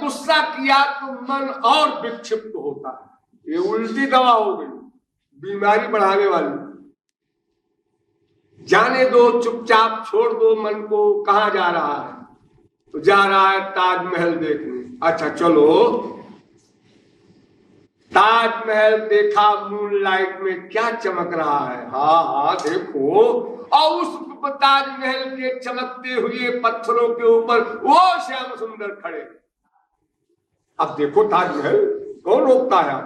गुस्सा किया तो मन और विक्षिप्त होता है। ये उल्टी दवा हो गई, बीमारी बढ़ाने वाली। जाने दो, चुपचाप छोड़ दो मन को। कहाँ जा रहा है? तो जा रहा है ताजमहल देखने। अच्छा चलो, ताजमहल देखा, मूनलाइट में क्या चमक रहा है। हाँ हाँ देखो, और उस ताजमहल के चमकते हुए पत्थरों के ऊपर वो श्याम सुंदर खड़े। अब देखो ताजमहल, कौन रोकता है?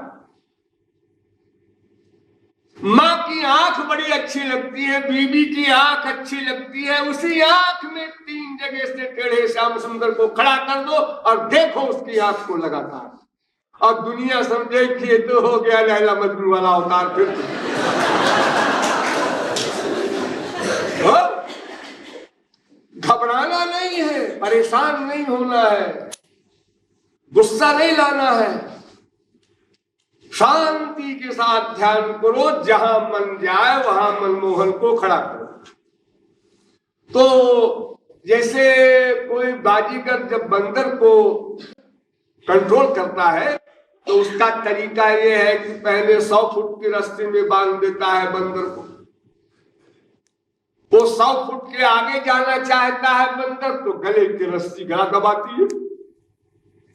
माँ की आंख बड़ी अच्छी लगती है, बीबी की आंख अच्छी लगती है, उसी आंख में 3 जगह से टेढ़े श्याम सुंदर को खड़ा कर दो और देखो उसकी आंख को लगातार। और दुनिया समझे कि ये तो हो गया लैला मजनू वाला अवतार। फिर घबराना नहीं है, परेशान नहीं होना है, गुस्सा नहीं लाना है, शांति के साथ ध्यान करो। जहां मन जाए वहां मनमोहन को खड़ा करो। तो जैसे कोई बाजीगर जब बंदर को कंट्रोल करता है तो उसका तरीका ये है कि पहले 100 फुट की रस्सी में बांध देता है बंदर को। वो 100 फुट के आगे जाना चाहता है बंदर, तो गले की रस्सी गला दबाती है।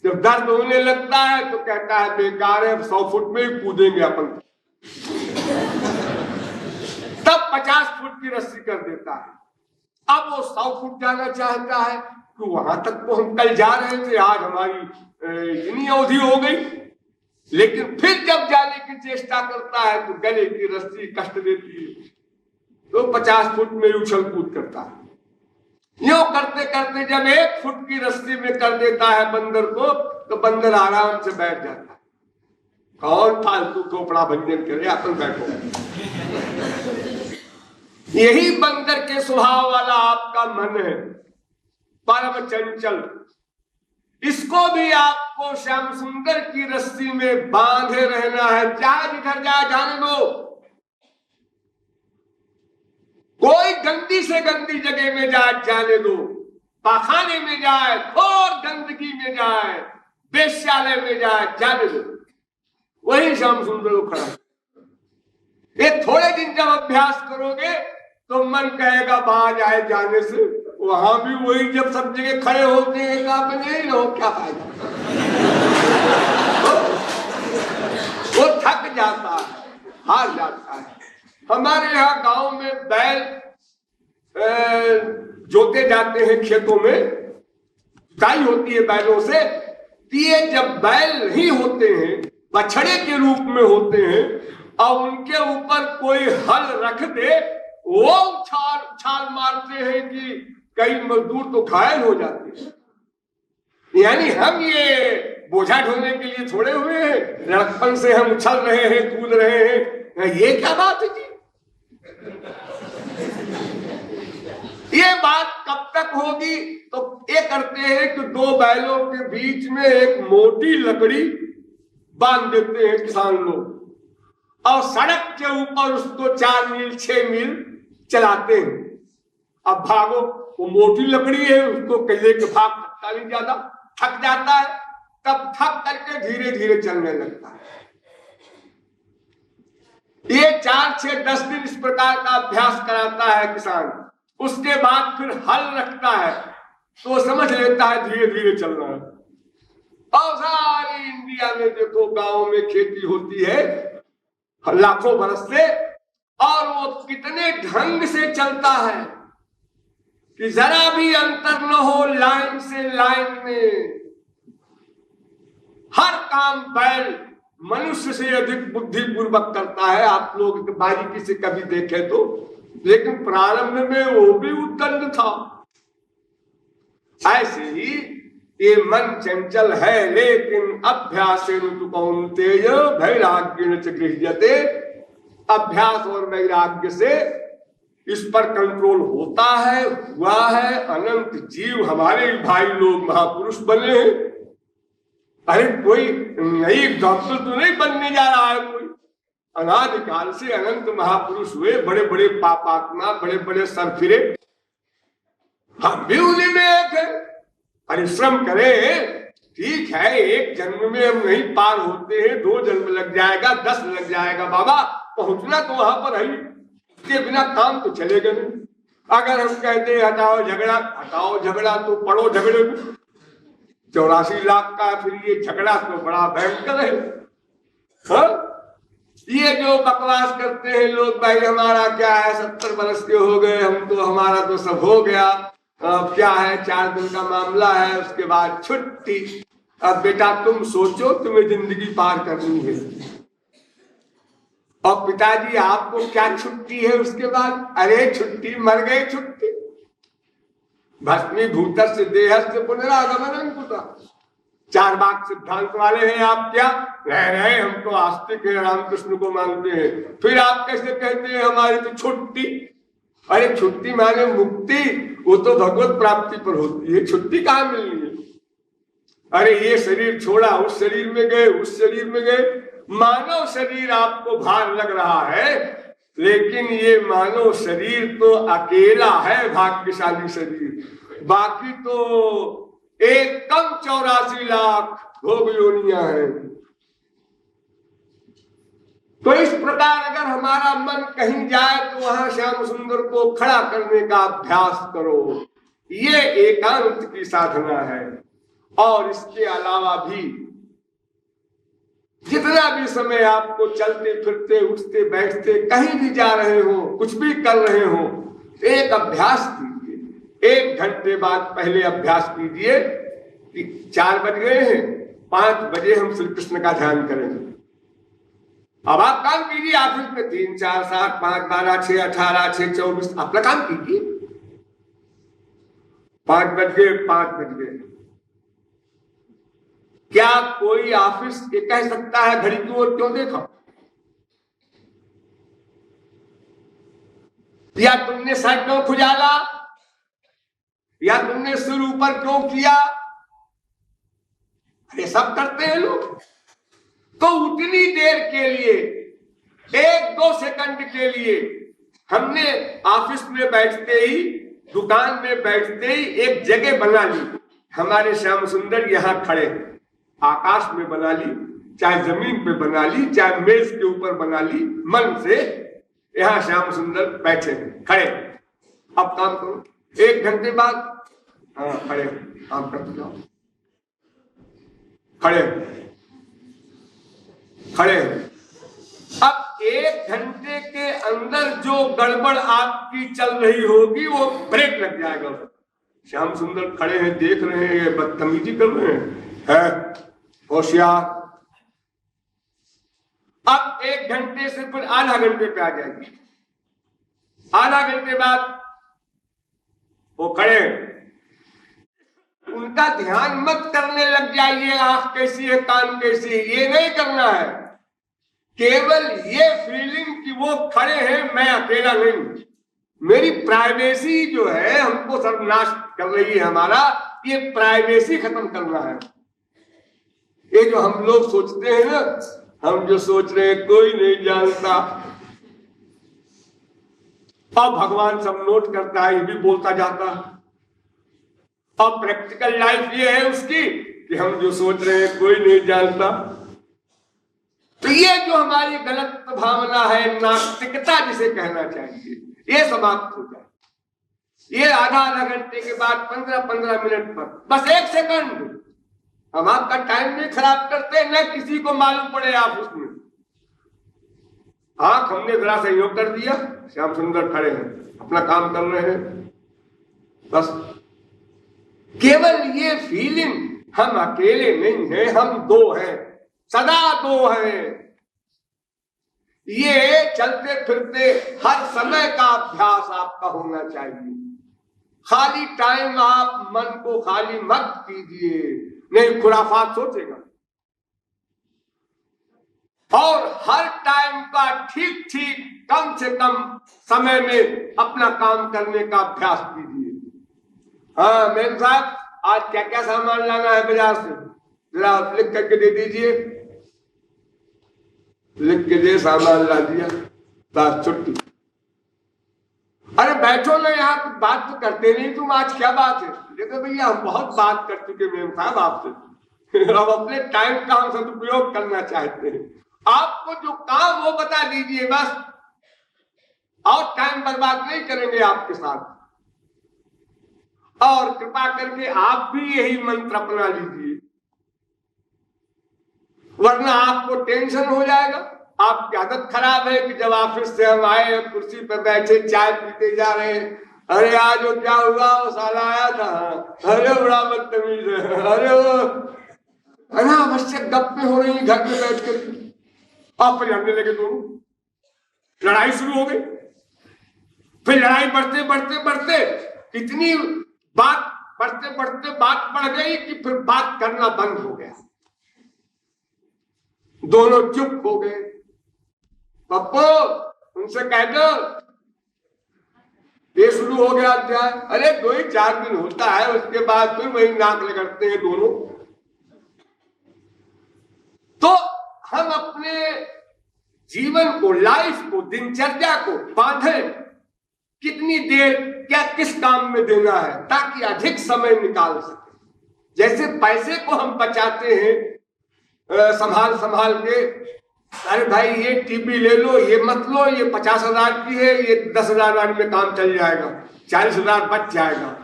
जब दर्द होने लगता है तो कहता है बेकार है, 100 फुट में ही कूदेंगे अपन। तब 50 फुट की रस्सी कर देता है। अब वो 100 फुट जाना चाहता है कि वहां तक तो हम कल जा रहे थे, आज हमारी इतनी अवधि हो गई। लेकिन फिर जब जाने की चेष्टा करता है तो गले की रस्सी कष्ट देती है, तो 50 फुट में उछल कूद करता है। यूं करते करते जब 1 फुट की रस्सी में कर देता है बंदर को, तो बंदर आराम से बैठ जाता है। कौन फालतू खोपड़ा भंजन करे, अपन बैठो। यही बंदर के स्वभाव वाला आपका मन है, परम चंचल। इसको भी आपको श्याम सुंदर की रस्सी में बांधे रहना है। चाहे जिधर जाए जाने दो। कोई गंदी से गंदी जगह में जाए जाने दो, पाखाने में जाए, घोर गंदगी में जाए, वेश्यालय में जाए जाने दो, वही श्याम सुंदर को खड़ा। ये थोड़े दिन जब अभ्यास करोगे तो मन कहेगा बाहर जाए जाने से, वहां भी वही जब सब जगह खड़े होते हैं आप नहीं रहो, क्या फायदा। वो थक जाता है, हार जाता है। हमारे यहाँ गांव में बैल जोते जाते हैं, खेतों में जुताई होती है बैलों से। ये जब बैल नहीं होते हैं, बछड़े के रूप में होते हैं, और उनके ऊपर कोई हल रख दे, वो उछाल मारते हैं कि कई मजदूर तो घायल हो जाते हैं। यानी हम ये बोझा ढोने के लिए छोड़े हुए हैं, लड़कपन से हम उछल रहे हैं, कूद रहे हैं। ये क्या बात है जी? ये बात कब तक होगी? तो ये करते हैं कि 2 बैलों के बीच में एक मोटी लकड़ी बांध देते हैं किसान लोग, और सड़क के ऊपर उसको 4 मील 6 मील चलाते हैं। अब भागो, वो मोटी लकड़ी है, उसको कल्ले के भाग सकता नहीं, ज्यादा थक जाता है। तब थक करके धीरे धीरे चलने लगता है। ये 4 6 10 दिन इस प्रकार का अभ्यास कराता है किसान। उसके बाद फिर हल रखता है, तो समझ लेता है धीरे धीरे चलना है। और सारी इंडिया में देखो गांव में खेती होती है लाखों बरस से, और वो कितने ढंग से चलता है कि जरा भी अंतर न हो लाइन से लाइन में। हर काम बैल मनुष्य से अधिक बुद्धिपूर्वक करता है। आप लोग बारीकी से कभी देखे तो, लेकिन प्रारंभ में वो भी उद्दंड था। ऐसे ही ये मन चंचल है, लेकिन अभ्यासेन कौन्तेय वैराग्येन च गृह्यते। अभ्यास और वैराग्य से इस पर कंट्रोल होता है, हुआ है। अनंत जीव हमारे भाई लोग महापुरुष बने हैं। अरे कोई नई डॉक्टर तो नहीं बनने जा रहा है कोई। अनादिकाल से अनंत महापुरुष हुए, बड़े बड़े पापात्मा, बड़े बड़े सरफिरे। हम भी उन्हीं में एक है। परिश्रम करें, ठीक है, एक जन्म में हम नहीं पार होते हैं, 2 जन्म लग जाएगा, 10 लग जाएगा बाबा, पहुंचना तो वहां पर है। इसके बिना काम तो चलेगा नहीं। अगर हम कहते हैं हटाओ झगड़ा तो पड़ो झगड़े में। 84 लाख का फिर ये झगड़ा तो बड़ा भयंकर है। हाँ? ये जो बकवास करते हैं लोग, भाई हमारा क्या है, 70 बरस के हो गए हम तो, हमारा तो सब हो गया, अब क्या है 4 दिन का मामला है, उसके बाद छुट्टी। अब बेटा तुम सोचो, तुम्हें जिंदगी पार करनी है, और पिताजी आपको क्या छुट्टी है उसके बाद? अरे छुट्टी, मर गए छुट्टी। भस्मीभूतस्य देहस्य पुनरागमनं कुतः। 4 बाग सिद्धांत वाले हैं आप क्या? रह रहे हम तो आस्तिक है, रामकृष्ण को मानते हैं, फिर आप कैसे कहते हैं हमारी तो छुट्टी? अरे छुट्टी माने मुक्ति, वो तो भगवत प्राप्ति पर होती है, छुट्टी कहाँ मिलनी है? अरे ये शरीर छोड़ा, उस शरीर में गए, उस शरीर में गए। मानव शरीर आपको भार लग रहा है, लेकिन ये मानव शरीर तो अकेला है भाग्यशाली शरीर, बाकी तो एक कम 84 लाख भोग योनियां हैं। तो इस प्रकार अगर हमारा मन कहीं जाए तो वहां श्याम सुंदर को खड़ा करने का अभ्यास करो। ये एकांत की साधना है। और इसके अलावा भी जितना भी समय आपको चलते फिरते उठते बैठते कहीं भी जा रहे हो, कुछ भी कर रहे हो, एक अभ्यास कीजिए। 1 घंटे बाद पहले अभ्यास कीजिए कि 4 बज गए हैं, 5 बजे हम श्री कृष्ण का ध्यान करेंगे। अब आप काम कीजिए ऑफिस में, 3, 4, 7, 5, 12, 6, 18, 6, 24, अपना काम कीजिए। 5 बज गए, 5 बज गए। क्या कोई ऑफिस ये कह सकता है घड़ी की ओर क्यों देखा? या तुमने सर क्यों खुजाला? या तुमने सिर ऊपर क्यों किया? अरे सब करते हैं लोग। तो उतनी देर के लिए, 1-2 सेकंड के लिए हमने ऑफिस में बैठते ही, दुकान में बैठते ही एक जगह बना ली। हमारे श्याम सुंदर यहाँ खड़े, आकाश में बना ली, चाहे जमीन पे बना ली, चाहे मेज के ऊपर बना ली, मन से यहाँ श्याम सुंदर बैठे खड़े। अब काम करो। 1 घंटे बाद हाँ खड़े, काम करते जाओ। खड़े खड़े। अब 1 घंटे के अंदर जो गड़बड़ आपकी चल रही होगी वो ब्रेक लग जाएगा। श्याम सुंदर खड़े हैं, देख रहे हैं, ये बदतमीजी कर रहे हैं, होशियार। अब 1 घंटे से फिर आधा घंटे पे आ जाएगी। आधा घंटे बाद वो खड़े, उनका ध्यान मत करने लग जाइए, आंख कैसी है, कान कैसी है, ये नहीं करना है। केवल ये फीलिंग कि वो खड़े हैं, मैं अकेला नहीं। मेरी प्राइवेसी जो है हमको सर्वनाश कर रही है, हमारा ये प्राइवेसी खत्म करना है। ये जो हम लोग सोचते हैं ना, हम जो सोच रहे हैं कोई नहीं जानता, और भगवान सब नोट करता है, ये भी बोलता जाता है। और प्रैक्टिकल लाइफ ये है उसकी कि हम जो सोच रहे हैं कोई नहीं जानता। तो ये जो हमारी गलत भावना है, नास्तिकता जिसे कहना चाहिए, ये समाप्त हो जाए। ये आधा घंटे के बाद 15-15 मिनट पर बस 1 सेकंड हम आपका टाइम नहीं खराब करते, न किसी को मालूम पड़े आप उसमें। आंख हमने जरा सहयोग कर दिया, श्याम सुंदर खड़े हैं, अपना काम कर रहे हैं। बस केवल ये फीलिंग हम अकेले नहीं हैं, हम 2 हैं, सदा 2 हैं। ये चलते फिरते हर समय का अभ्यास आपका होना चाहिए। खाली टाइम आप मन को खाली मत कीजिए, नहीं खुराफात सोचेगा। और हर टाइम का ठीक ठीक कम से कम समय में अपना काम करने का अभ्यास कीजिए। हाँ मैम साहब, आज क्या क्या सामान लाना है बाजार से, जरा लिख करके दे दीजिए। लिख के दे, सामान ला दिया, बस छुट्टी। अरे बैठो ना, यहाँ बात तो करते नहीं तुम, आज क्या बात है? देखो भैया हम बहुत बात कर चुके मैम साहब आपसे, अब अपने टाइम का हम सदुपयोग करना चाहते हैं। आपको जो काम वो बता दीजिए बस, और टाइम बर्बाद नहीं करेंगे आपके साथ। और कृपा करके आप भी यही मंत्र अपना लीजिए, वरना आपको टेंशन हो जाएगा। आपकी आदत खराब है कि जब ऑफिस से हम आए, कुर्सी पर बैठे, चाय पीते जा रहे हैं, अरे आज वो क्या हुआ, वो साला आया था, अरे बड़ा बदतमीज है, अरे वो अनावश्यक गप्पे हो रही घर में बैठ कर, आप लड़ने लगे, दोनों लड़ाई शुरू हो गई। फिर लड़ाई बढ़ते बढ़ते बढ़ते इतनी बात बढ़ते बढ़ते बात बढ़ गई कि फिर बात करना बंद हो गया, दोनों चुप हो गए। पप्पू उनसे कह दो ये शुरू हो गया अध्याय। अरे 2 ही 4 दिन होता है, उसके बाद फिर वही नाक रगड़ते हैं दोनों। तो हम अपने जीवन को, लाइफ को, दिनचर्या को बांधें, कितनी देर क्या किस काम में देना है, ताकि अधिक समय निकाल सके। जैसे पैसे को हम बचाते हैं संभाल संभाल के, अरे भाई ये टीवी ले लो, ये मत लो, ये 50,000 की है, ये 10,000 में काम चल जाएगा, 40,000 बच जाएगा।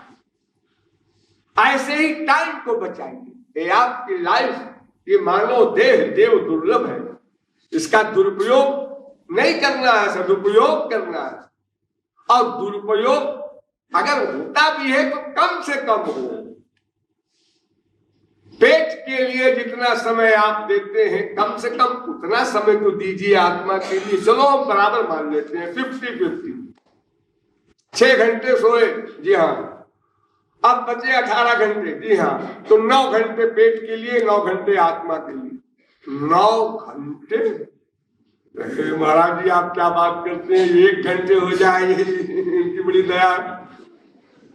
ऐसे ही टाइम को बचाइए। ये आपकी लाइफ, ये मानव देह देव दुर्लभ है, इसका दुरुपयोग नहीं करना है, सदुपयोग करना है। और दुरुपयोग अगर होता भी है तो कम से कम हो। पेट के लिए जितना समय आप देते हैं, कम से कम उतना समय तो दीजिए आत्मा के लिए। चलो हम बराबर मान लेते हैं 50-50। 6 घंटे सोए, जी हाँ, अब बचे 18 घंटे, जी हाँ, तो 9 घंटे पेट के लिए, 9 घंटे आत्मा के लिए। 9 घंटे महाराज जी आप क्या बात करते हैं, 1 घंटे हो जाए, इनकी बड़ी दया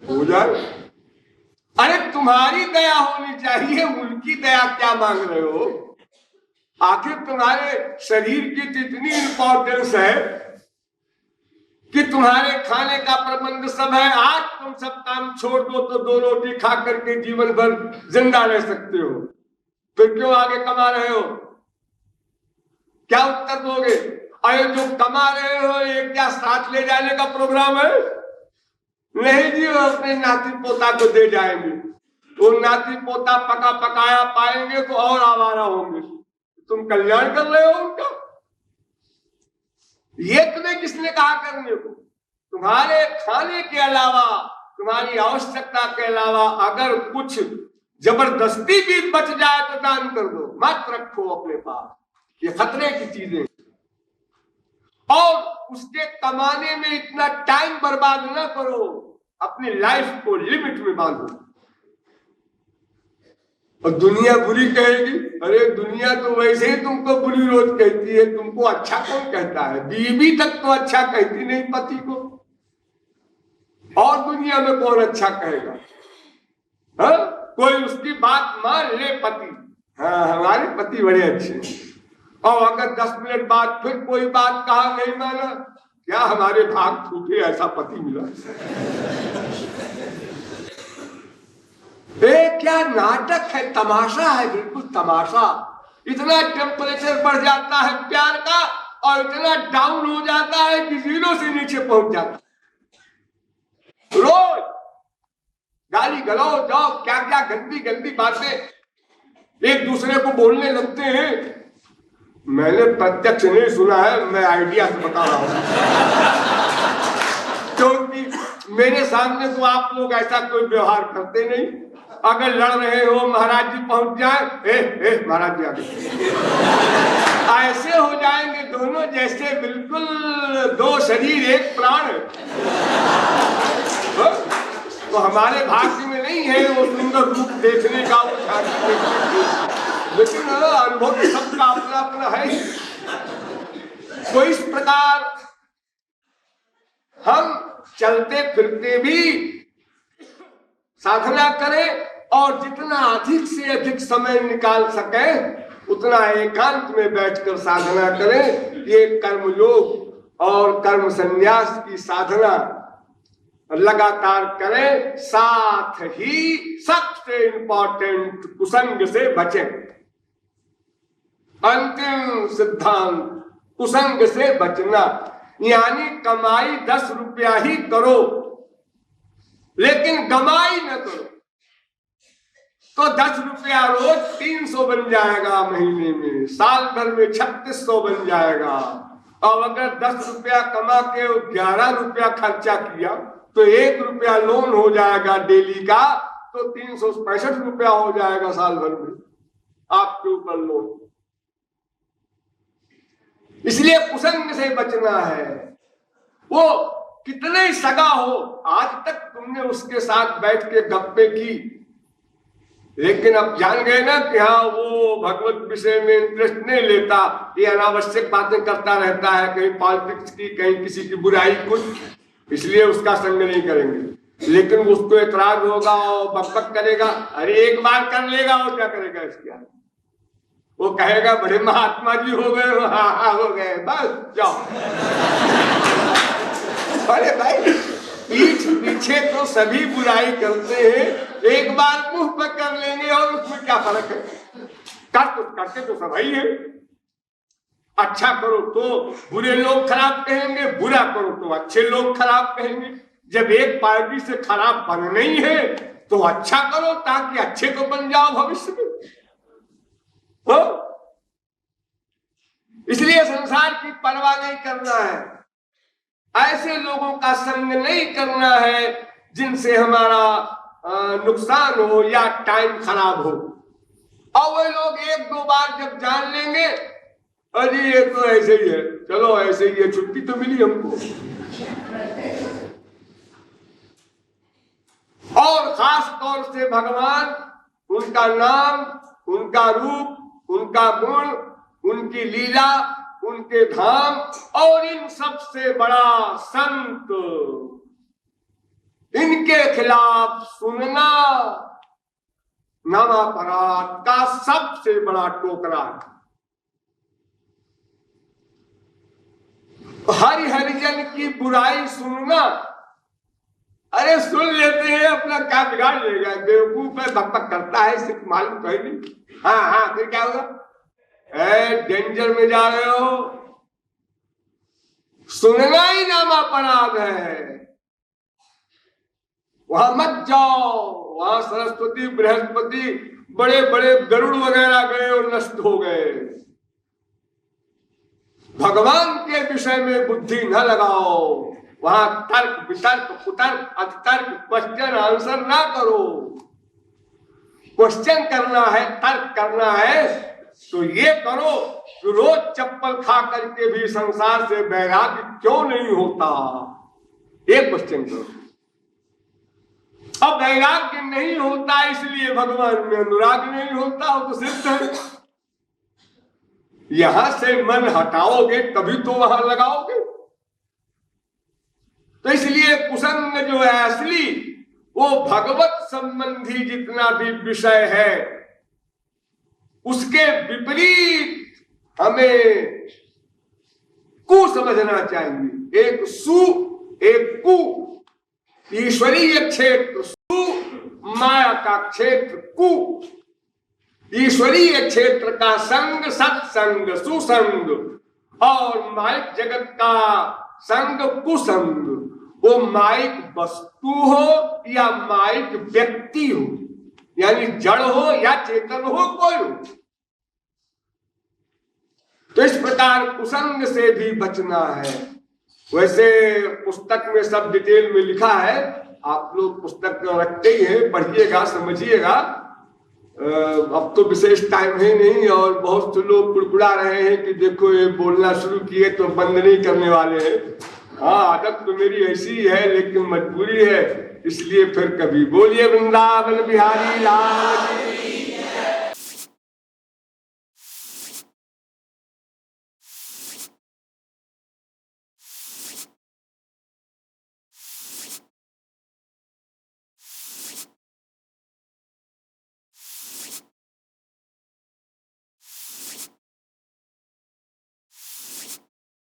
हो जाए। अरे तुम्हारी दया होनी चाहिए, उनकी दया क्या मांग रहे हो? आखिर तुम्हारे शरीर की तो इतनी इंपॉर्टेंस है कि तुम्हारे खाने का प्रबंध सब है। आज तुम सब काम छोड़ दो तो 2 रोटी खा करके जीवन भर जिंदा रह सकते हो, फिर क्यों आगे कमा रहे हो? क्या उत्तर दोगे? अरे जो कमा रहे हो ये क्या साथ ले जाने का प्रोग्राम है? नहीं जी, वो अपने नाती पोता को दे जाएंगे, वो नाती पोता पका पकाया पाएंगे तो और आवारा होंगे। तुम कल्याण कर रहे हो उनका? ये तुम्हें किसने कहा करने को? तुम्हारे खाने के अलावा, तुम्हारी आवश्यकता के अलावा अगर कुछ जबरदस्ती भी बच जाए तो दान कर दो, मत रखो अपने पास, ये खतरे की चीजें। और उसके कमाने में इतना टाइम बर्बाद ना करो, अपनी लाइफ को लिमिट में बांधो। और दुनिया बुरी कहेगी, अरे दुनिया तो वैसे ही तुमको बुरी रोज कहती है, तुमको अच्छा कौन कहता है? बीवी तक तो अच्छा कहती नहीं पति को, और दुनिया में कौन अच्छा कहेगा? हाँ, कोई उसकी बात मान ले पति, हाँ हमारे पति बड़े अच्छे हैं, और अगर 10 मिनट बाद फिर कोई बात कहा नहीं माना, क्या हमारे भाग फूटे, ऐसा पति मिला। क्या नाटक है, तमाशा है, बिल्कुल तमाशा। इतना टेम्परेचर बढ़ जाता है प्यार का, और इतना डाउन हो जाता है कि 0 से नीचे पहुंच जाता है। रोज गाली गलौज और क्या क्या गंदी गंदी बातें एक दूसरे को बोलने लगते हैं। मैंने प्रत्यक्ष नहीं सुना है, मैं आइडिया से बता रहा हूं, क्योंकि मेरे सामने तो आप लोग ऐसा कोई व्यवहार करते नहीं। अगर लड़ रहे हो, महाराज जी पहुंच जाए, महाराज जी आगे, ऐसे हो जाएंगे दोनों जैसे बिल्कुल 2 शरीर 1 प्राण। तो हमारे भाग्य में नहीं है वो सुंदर रूप देखने का, वो देखने का, लेकिन अनुभव सबका अपना अपना है। तो इस प्रकार हम चलते फिरते भी साधना करें, और जितना अधिक से अधिक समय निकाल सके उतना एकांत में बैठकर साधना करें। ये कर्मयोग और कर्म संन्यास की साधना लगातार करें, साथ ही सबसे इंपॉर्टेंट कुसंग से बचें। अंतिम सिद्धांत कुसंग से बचना, यानी कमाई 10 रुपया ही करो लेकिन कमाई न करो। तो 10 रुपया रोज 300 बन जाएगा, महीने में साल भर में 3600 बन जाएगा। और अगर 10 रुपया कमा के 11 रुपया खर्चा किया तो 1 रुपया लोन हो जाएगा डेली का, तो 365 रुपया हो जाएगा साल भर में आपके ऊपर लोन। इसलिए कुसंग से बचना है। वो कितने ही सगा हो, आज तक तुमने उसके साथ बैठ के गप्पे की, लेकिन अब जान गए ना कि हाँ वो भगवत विषय में इंटरेस्ट नहीं लेता, ये अनावश्यक बातें करता रहता है, कहीं पॉलिटिक्स की, कहीं किसी की बुराई कुछ, इसलिए उसका संग नहीं करेंगे। लेकिन उसको एतराज होगा और बकबक करेगा, अरे एक बार कर लेगा और क्या करेगा इसका, वो कहेगा बड़े महात्मा जी हो गए, हाँ हो गए, बस जाओ। अरे भाई पीठ पीछे तो सभी बुराई करते हैं, एक बार मुंह पर कर लेंगे और उसमें क्या फर्क है, करते तो सभी है। अच्छा करो तो बुरे लोग खराब कहेंगे, बुरा करो तो अच्छे लोग खराब कहेंगे। जब एक पार्टी से खराब बनना ही है तो अच्छा करो ताकि अच्छे को बन जाओ भविष्य में। इसलिए संसार की परवाह नहीं करना है, ऐसे लोगों का संग नहीं करना है जिनसे हमारा नुकसान हो या टाइम खराब हो। और वे लोग 1-2 बार जब जान लेंगे, अरे ये तो ऐसे ही है, चलो ऐसे ही है, छुट्टी तो मिली हमको। और खास तौर से भगवान, उनका नाम, उनका रूप, उनका गुण, उनकी लीला, उनके धाम, और इन सबसे बड़ा संत, इनके खिलाफ सुनना नामापराध का सबसे बड़ा टोकरा है। हरिजन की बुराई सुनना, अरे सुन लेते हैं, अपना क्या बिगाड़ लेगा, बेवकूफ है, बकबक करता है, सिर्फ मालूम कहीं नहीं। हाँ फिर क्या होगा, डेंजर में जा रहे हो, सुनना ही नामापराध है, वहां मत जाओ। वहां सरस्वती बृहस्पति बड़े बड़े गरुड़ वगैरह गए और नष्ट हो गए। भगवान के विषय में बुद्धि न लगाओ, वहां तर्क वितर्क कुतर्क अतर्क क्वेश्चन आंसर ना करो। क्वेश्चन करना है, तर्क करना है तो ये करो कि रोज चप्पल खा करके भी संसार से वैराग्य क्यों नहीं होता, एक क्वेश्चन करो। अब वैराग्य नहीं होता इसलिए भगवान में अनुराग नहीं होता, वो तो सिद्ध है। यहां से मन हटाओगे तभी तो वहां लगाओगे। तो इसलिए कुसंग जो है असली, वो भगवत संबंधी जितना भी विषय है उसके विपरीत हमें कु समझना चाहिए। एक सु एक कु, ईश्वरीय क्षेत्र सु, माया का क्षेत्र कु। ईश्वरीय क्षेत्र का संग सत्संग सुसंग, और माइक जगत का संग कुसंग। वो माइक वस्तु हो या माइक व्यक्ति हो, यानी जड़ हो या चेतन हो, कोई हो। तो इस प्रकार कुसंग से भी बचना है। वैसे पुस्तक में सब डिटेल में लिखा है, आप लोग पुस्तक रखते ही हैं, पढ़िएगा समझिएगा। अब तो विशेष टाइम है नहीं, और बहुत से लोग कुड़कुड़ा रहे हैं कि देखो ये बोलना शुरू किए तो बंद नहीं करने वाले हैं। हाँ, आदत तो मेरी ऐसी है लेकिन मजबूरी है, इसलिए फिर कभी बोलिए वृंदावन बिहारी लाल।